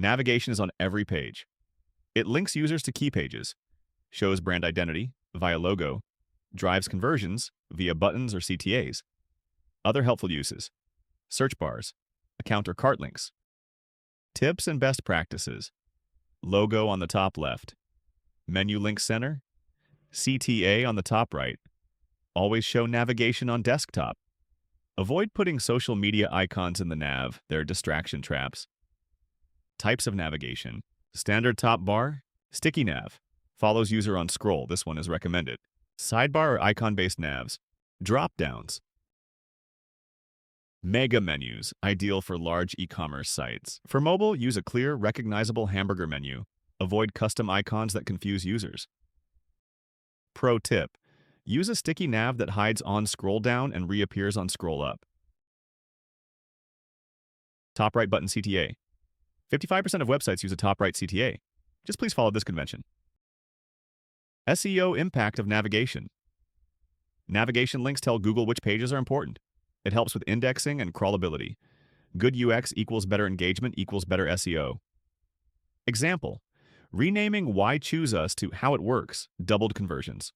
Navigation is on every page. It links users to key pages, shows brand identity via logo, drives conversions via buttons or CTAs. Other helpful uses: search bars, account or cart links, tips and best practices, logo on the top left, menu link center, CTA on the top right. Always show navigation on desktop. Avoid putting social media icons in the nav, they're distraction traps. Types of navigation: standard top bar, sticky nav, follows user on scroll, this one is recommended. Sidebar or icon-based navs, drop-downs. Mega menus, ideal for large e-commerce sites. For mobile, use a clear, recognizable hamburger menu. Avoid custom icons that confuse users. Pro tip: use a sticky nav that hides on scroll down and reappears on scroll up. Top right button CTA. 55% of websites use a top right CTA. Just please follow this convention. SEO impact of navigation. Navigation links tell Google which pages are important. It helps with indexing and crawlability. Good UX equals better engagement equals better SEO. Example: renaming Why Choose Us to How It Works doubled conversions.